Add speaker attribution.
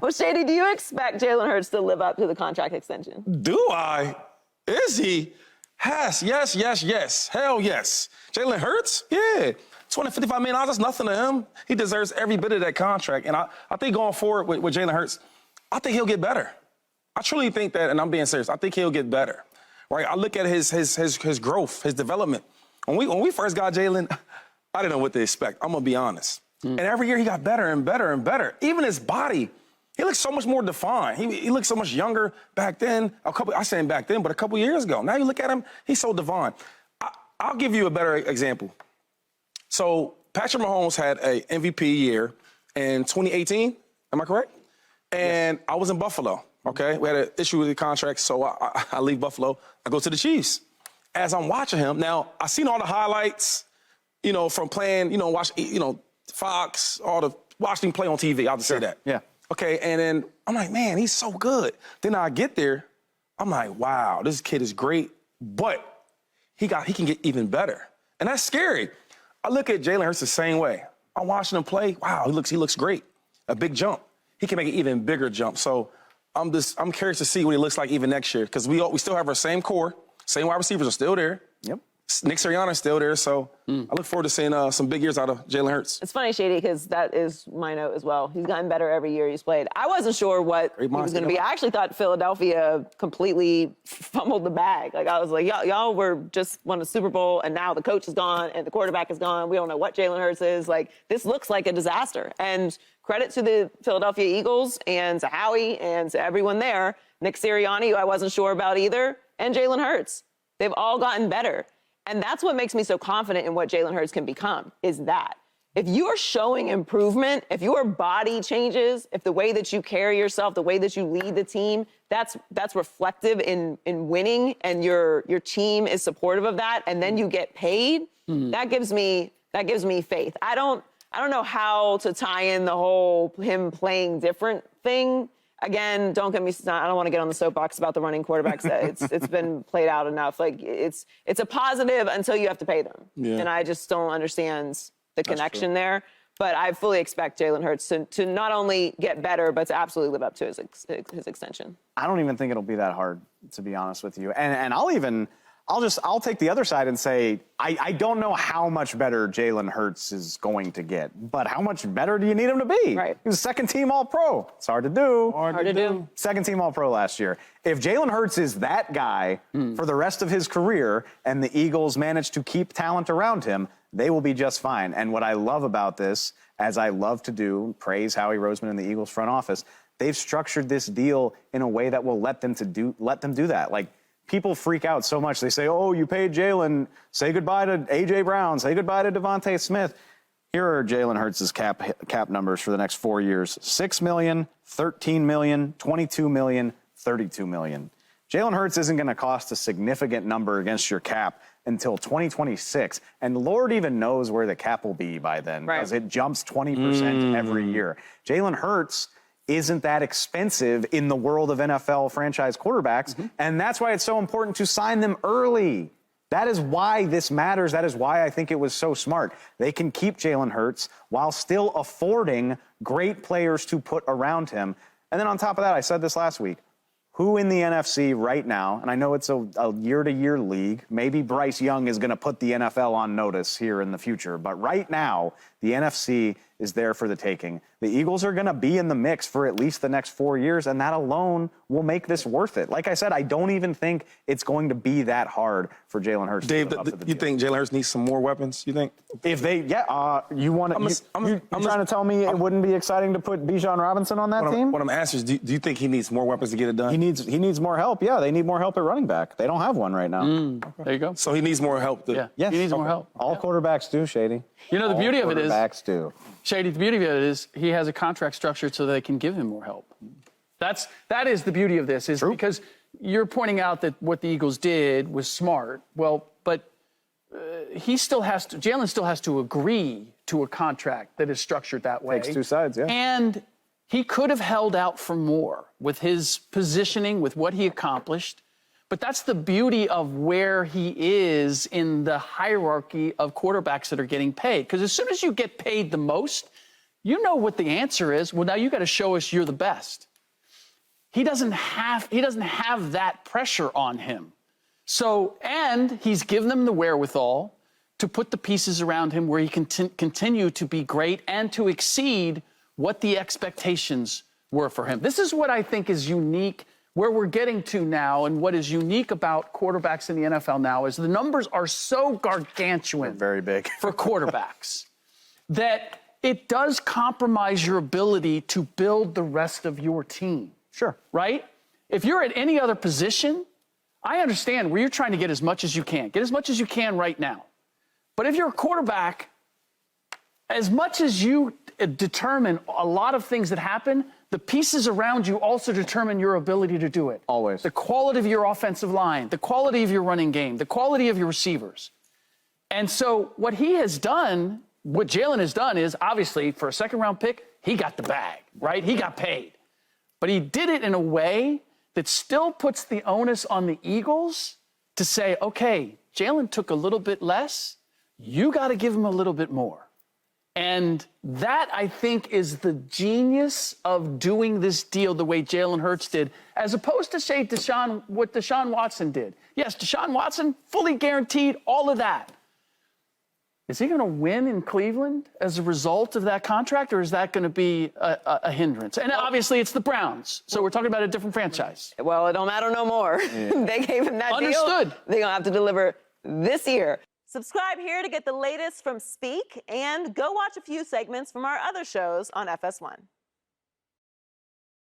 Speaker 1: Well, Shady, do you expect Jalen Hurts to live up to the contract extension?
Speaker 2: Do I? Is he? Yes. Hell yes. Jalen Hurts? Yeah. $255 million, that's nothing to him. He deserves every bit of that contract. And I think going forward with Jalen Hurts, I think he'll get better. I truly think that, and I'm being serious, I think he'll get better. Right? I look at his growth, his development. When we first got Jalen, I didn't know what to expect. I'm going to be honest. And every year he got better and better and better. Even his body, he looks so much more defined. He looked so much younger back then. I say back then, but a couple years ago. Now you look at him, he's so defined. I'll give you a better example. So Patrick Mahomes had an MVP year in 2018, am I correct? And I was in Buffalo, okay? We had an issue with the contract, so I leave Buffalo. I go to the Chiefs. As I'm watching him, now I seen all the highlights, from playing, Fox, watching him play on TV. I'll just say that.
Speaker 3: Yeah.
Speaker 2: Okay, and then I'm like, man, he's so good. Then I get there, I'm like, wow, this kid is great, but he can get even better. And that's scary. I look at Jalen Hurts the same way. I'm watching him play. Wow, he looks great. A big jump. He can make an even bigger jump. So I'm curious to see what he looks like even next year because we still have our same core, same wide receivers are still there.
Speaker 3: Yep.
Speaker 2: Nick Sirianni's still there, so I look forward to seeing some big years out of Jalen Hurts.
Speaker 1: It's funny, Shady, because that is my note as well. He's gotten better every year he's played. I wasn't sure what he was going to be. I actually thought Philadelphia completely fumbled the bag. Like, I was like, y'all were just won a Super Bowl, and now the coach is gone, and the quarterback is gone. We don't know what Jalen Hurts is. Like, this looks like a disaster. And credit to the Philadelphia Eagles and to Howie and to everyone there. Nick Sirianni, who I wasn't sure about either, and Jalen Hurts. They've all gotten better. And that's what makes me so confident in what Jalen Hurts can become, is that. If you are showing improvement, if your body changes, if the way that you carry yourself, the way that you lead the team, that's reflective in winning and your team is supportive of that, and then you get paid, that gives me faith. I don't know how to tie in the whole him playing different thing. Again, don't get me started. I don't want to get on the soapbox about the running quarterbacks. It's been played out enough. Like it's a positive until you have to pay them. Yeah. And I just don't understand the connection there. But I fully expect Jalen Hurts to not only get better, but to absolutely live up to his extension.
Speaker 3: I don't even think it'll be that hard, to be honest with you. And I'll take the other side and say, I don't know how much better Jalen Hurts is going to get, but how much better do you need him to be?
Speaker 1: Right.
Speaker 3: He was second-team All-Pro. It's hard to do.
Speaker 1: Hard to do.
Speaker 3: Second-team All-Pro last year. If Jalen Hurts is that guy for the rest of his career and the Eagles manage to keep talent around him, they will be just fine. And what I love about this, as I love to do, praise Howie Roseman and the Eagles front office, they've structured this deal in a way that will let them do that. Like, people freak out so much. They say, oh, you paid Jalen. Say goodbye to A.J. Brown. Say goodbye to Devontae Smith. Here are Jalen Hurts' cap numbers for the next 4 years. $6 million, $13 million, $22 million, $32 million. Jalen Hurts isn't going to cost a significant number against your cap until 2026. And Lord even knows where the cap will be by then, because it jumps 20% every year. Jalen Hurts isn't that expensive in the world of NFL franchise quarterbacks, and that's why it's so important to sign them early. That is why this matters. That is why I think it was so smart. They can keep Jalen Hurts while still affording great players to put around him. And then on top of that, I said this last week, who in the NFC right now, and I know it's a year-to-year league, maybe Bryce Young is going to put the NFL on notice here in the future, but right now, the NFC is there for the taking. The Eagles are going to be in the mix for at least the next 4 years, and that alone will make this worth it. Like I said, I don't even think it's going to be that hard for Jalen Hurts.
Speaker 2: Dave, you think Jalen Hurts needs some more weapons, you think?
Speaker 3: If they, you want to, you're trying to tell me it wouldn't be exciting to put Bijan Robinson on that team?
Speaker 2: What I'm asking is, do you think he needs more weapons to get it done?
Speaker 3: He needs more help. Yeah, they need more help at running back. They don't have one right now.
Speaker 4: There you go.
Speaker 2: So he needs more help.
Speaker 4: Yes,
Speaker 3: he
Speaker 4: needs more help.
Speaker 3: All quarterbacks do, Shady.
Speaker 4: You know, the beauty of it is,
Speaker 3: quarterbacks do.
Speaker 4: Shady, the beauty of it is he has a contract structured so they can give him more help. That is the beauty of this, is because you're pointing out that what the Eagles did was smart. Well, but Jalen still has to agree to a contract that is structured that way.
Speaker 3: Takes two sides, yeah.
Speaker 4: And he could have held out for more with his positioning, with what he accomplished. But that's the beauty of where he is in the hierarchy of quarterbacks that are getting paid. Because as soon as you get paid the most, You know what the answer is. Well, now you got to show us you're the best. He doesn't have that pressure on him. So, and he's given them the wherewithal to put the pieces around him where he can continue to be great and to exceed what the expectations were for him. This is what I think is unique, where we're getting to now, and what is unique about quarterbacks in the NFL now is the numbers are so gargantuan.
Speaker 3: Very big.
Speaker 4: For quarterbacks that it does compromise your ability to build the rest of your team.
Speaker 3: Sure.
Speaker 4: Right? If you're at any other position, I understand where you're trying to get as much as you can. Get as much as you can right now. But if you're a quarterback, as much as you determine a lot of things that happen, the pieces around you also determine your ability to do it.
Speaker 3: Always.
Speaker 4: The quality of your offensive line, the quality of your running game, the quality of your receivers. And so what he has done, what Jalen has done is, obviously, for a second-round pick, he got the bag, right? He got paid. But he did it in a way that still puts the onus on the Eagles to say, okay, Jalen took a little bit less. You got to give him a little bit more. And that, I think, is the genius of doing this deal the way Jalen Hurts did, as opposed to, say, what Deshaun Watson did. Yes, Deshaun Watson, fully guaranteed, all of that. Is he going to win in Cleveland as a result of that contract, or is that going to be a hindrance? And obviously, it's the Browns, so we're talking about a different franchise.
Speaker 1: Well, it don't matter no more.
Speaker 3: Yeah.
Speaker 1: They gave him that
Speaker 4: Understood.
Speaker 1: deal. They're going to have to deliver this year. Subscribe here to get the latest from Speak, and go watch a few segments from our other shows on FS1.